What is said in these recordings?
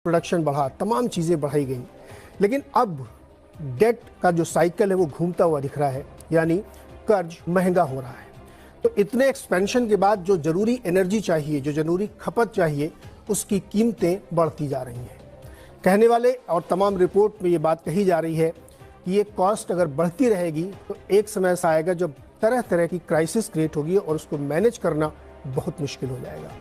Production बढ़ा, तमाम चीज़ें बढ़ाई गई, लेकिन अब डेट का जो साइकिल है वो घूमता हुआ दिख रहा है, यानी कर्ज महंगा हो रहा है। तो इतने एक्सपेंशन के बाद जो जरूरी एनर्जी चाहिए, जो जरूरी खपत चाहिए, उसकी कीमतें बढ़ती जा रही हैं। कहने वाले और तमाम रिपोर्ट में ये बात कही जा रही है कि ये कॉस्ट अगर बढ़ती रहेगी तो एक समय ऐसा आएगा जब तरह तरह की क्राइसिस क्रिएट होगी और उसको मैनेज करना बहुत मुश्किल हो जाएगा।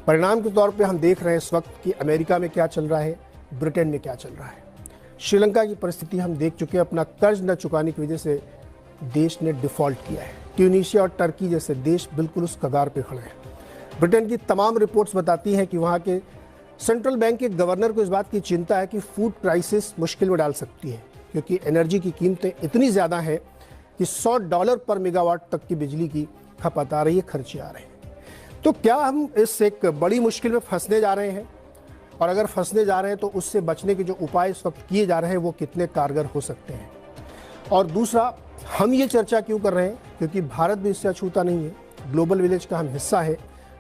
परिणाम के तौर पे हम देख रहे हैं इस वक्त कि अमेरिका में क्या चल रहा है, ब्रिटेन में क्या चल रहा है। श्रीलंका की परिस्थिति हम देख चुके हैं, अपना कर्ज न चुकाने की वजह से देश ने डिफॉल्ट किया है। ट्यूनीशिया और टर्की जैसे देश बिल्कुल उस कगार पे खड़े हैं। ब्रिटेन की तमाम रिपोर्ट्स बताती हैं कि वहाँ के सेंट्रल बैंक के गवर्नर को इस बात की चिंता है कि फूड क्राइसिस मुश्किल में डाल सकती है, क्योंकि एनर्जी की कीमतें इतनी ज़्यादा हैं कि $100 पर मेगावाट तक की बिजली की खपत आ रही है, खर्चे आ रहे हैं। तो क्या हम इस एक बड़ी मुश्किल में फंसने जा रहे हैं, और अगर फंसने जा रहे हैं तो उससे बचने के जो उपाय इस वक्त किए जा रहे हैं वो कितने कारगर हो सकते हैं। और दूसरा, हम ये चर्चा क्यों कर रहे हैं, क्योंकि भारत भी इससे अछूता नहीं है। ग्लोबल विलेज का हम हिस्सा है,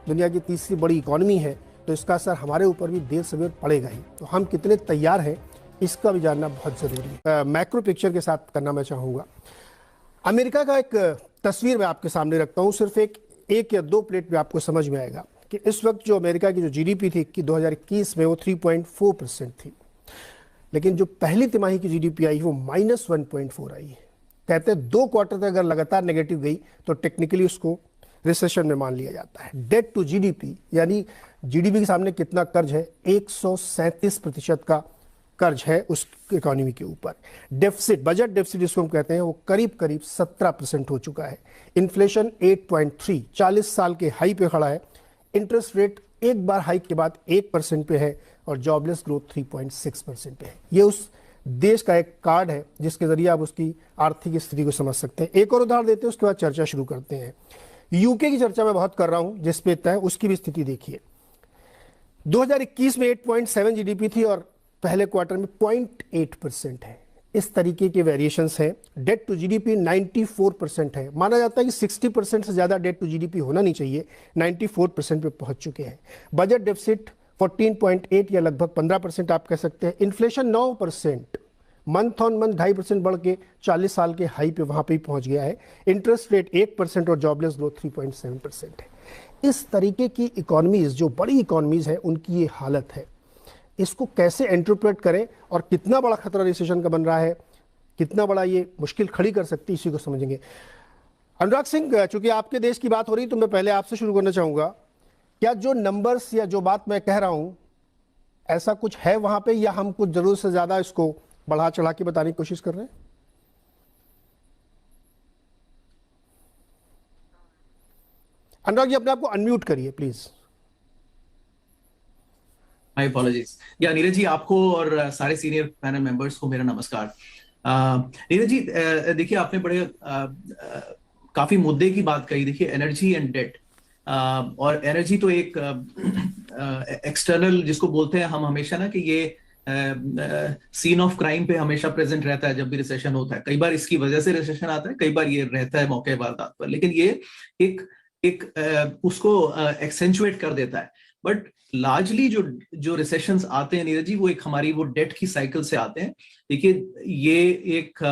दुनिया की तीसरी बड़ी इकॉनमी है, तो इसका असर हमारे ऊपर भी देर सवेर पड़ेगा ही। तो हम कितने तैयार हैं इसका भी जानना बहुत ज़रूरी है। मैक्रो पिक्चर के साथ करना मैं चाहूँगा। अमेरिका का एक तस्वीर मैं आपके सामने रखता हूँ, सिर्फ एक या दो प्लेट में आपको समझ में आएगा कि इस वक्त जो अमेरिका की जो जीडीपी थी कि 2021 में वो 3.4% थी, लेकिन जो पहली तिमाही की जीडीपी आई वो -1.4 आई है। कहते हैं 2 क्वार्टर तक अगर लगातार नेगेटिव गई तो टेक्निकली उसको रिसेशन में मान लिया जाता है। डेट टू जीडीपी, यानी जीडीपी के सामने कितना कर्ज है, 137% का कर्ज है उस इकोनॉमी के ऊपर। डेफिसिट, बजट डेफिसिट जिसको हम कहते हैं, वो करीब करीब 17% हो चुका है। इन्फ्लेशन 8.3, 40 साल के हाई पे खड़ा है। इंटरेस्ट रेट एक बार हाइक के बाद 1% पे है, और जॉबलेस ग्रोथ 3.6% पे है। ये उस देश का एक कार्ड है जिसके जरिए आप उसकी आर्थिक स्थिति को समझ सकते हैं। एक और उदाहरण देते हैं, उसके बाद चर्चा शुरू करते हैं। यूके की चर्चा मैं बहुत कर रहा हूं, जिस पे तय उसकी भी स्थिति देखिए। 2021 में 8.7 जीडीपी थी और पहले क्वार्टर में 0.8% है। इस तरीके के वेरिएशंस हैं। डेट टू जीडीपी 94% है। माना जाता है कि 60% से ज़्यादा डेट टू जीडीपी होना नहीं चाहिए, 94% पे पहुंच चुके हैं। बजट डेफिसिट 14.8 या लगभग 15% आप कह सकते हैं। इन्फ्लेशन 9%, मंथ ऑन मंथ 2.5% बढ़ के 40 साल के हाई पे वहाँ पे ही पहुँच गया है। इंटरेस्ट रेट 1% और जॉबलेस ग्रोथ 3.7% है। इस तरीके की इकोनॉमीज़, जो बड़ी इकोनॉमीज़ हैं, उनकी ये हालत है। इसको कैसे इंटरप्रेट करें और कितना बड़ा खतरा रिसेशन का बन रहा है, कितना बड़ा ये मुश्किल खड़ी कर सकती है, इसी को समझेंगे। अनुराग सिंह, चूंकि आपके देश की बात हो रही तो मैं पहले आपसे शुरू करना चाहूँगा। क्या जो नंबर्स या जो बात मैं कह रहा हूँ ऐसा कुछ है वहाँ पे, या हम कुछ ज़रूरत से ज़्यादा इसको बढ़ा चढ़ा के बताने की कोशिश कर रहे हैं? अनुराग जी, अपने आप को अनम्यूट करिए प्लीज़। My apologies. या नीरज जी, आपको और सारे सीनियर पैनल मेंबर्स को मेरा नमस्कार। नीरज जी, देखिए आपने बड़े काफी मुद्दे की बात कही। देखिए, एनर्जी एंड डेट, और एनर्जी तो एक एक्सटर्नल जिसको बोलते हैं हम हमेशा ना, कि ये सीन ऑफ क्राइम पे हमेशा प्रेजेंट रहता है जब भी रिसेशन होता है। कई बार इसकी वजह से रिसेशन आता है, कई बार ये रहता है मौके वारदात पर, लेकिन ये एक उसको एक्सेंचुएट कर देता है। बट लार्जली जो रिसेशंस आते हैं नीरज जी, वो एक हमारी वो डेट की साइकिल से आते हैं। देखिए, ये एक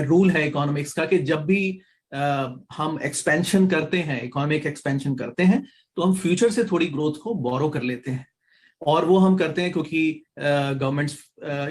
रूल है इकोनॉमिक्स का कि जब भी हम एक्सपेंशन करते हैं, इकोनॉमिक एक्सपेंशन करते हैं, तो हम फ्यूचर से थोड़ी ग्रोथ को बोरो कर लेते हैं। और वो हम करते हैं क्योंकि गवर्नमेंट्स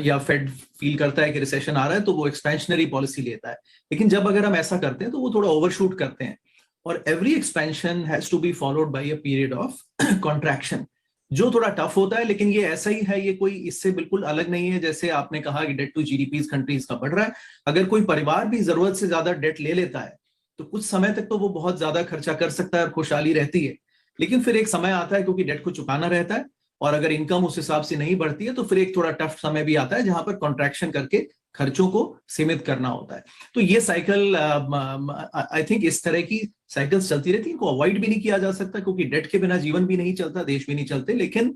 या फेड फील करता है कि रिसेशन आ रहा है, तो वो एक्सपेंशनरी पॉलिसी लेता है। लेकिन जब अगर हम ऐसा करते हैं तो वो थोड़ा ओवरशूट करते हैं, और every expansion has to be followed by a period of contraction, जो थोड़ा टफ होता है। लेकिन ये ऐसा ही है, ये कोई इससे बिल्कुल अलग नहीं है। जैसे आपने कहा कि डेट टू जीडीपी कंट्रीज का बढ़ रहा है, अगर कोई परिवार भी जरूरत से ज्यादा डेट ले लेता है तो कुछ समय तक तो वो बहुत ज्यादा खर्चा कर सकता है और खुशहाली रहती है। लेकिन फिर एक समय आता है, क्योंकि डेट को चुकाना रहता है, और अगर इनकम उस हिसाब से नहीं बढ़ती है तो फिर एक थोड़ा टफ समय भी आता है जहां पर कॉन्ट्रैक्शन करके खर्चों को सीमित करना होता है। तो ये साइकिल, आई थिंक इस तरह की साइकिल्स चलती रहती है। इनको अवॉइड भी नहीं किया जा सकता, क्योंकि डेट के बिना जीवन भी नहीं चलता, देश भी नहीं चलते। लेकिन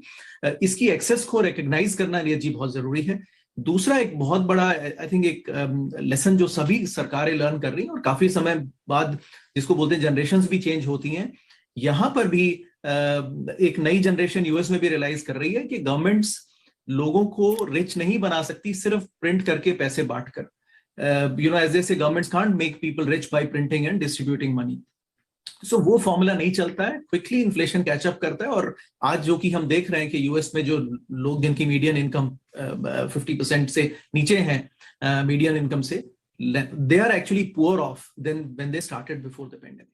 इसकी एक्सेस को रिकग्नाइज करना ये जी बहुत जरूरी है। दूसरा एक बहुत बड़ा आई थिंक एक लेसन जो सभी सरकारें लर्न कर रही हैं, और काफी समय बाद जिसको बोलते हैं जनरेशंस भी चेंज होती हैं, यहां पर भी एक नई जनरेशन यूएस में भी रियलाइज कर रही है कि गवर्नमेंट्स लोगों को रिच नहीं बना सकती सिर्फ प्रिंट करके पैसे बांटकर। As they say governments can't make people rich by printing and distributing money. So वो फॉर्मूला नहीं चलता है, क्विकली इन्फ्लेशन कैचअप करता है। और आज जो कि हम देख रहे हैं कि यूएस में जो लोग जिनकी मीडियन इनकम 50% से नीचे हैं मीडियन इनकम से, they are actually poor off than when they started before the pandemic.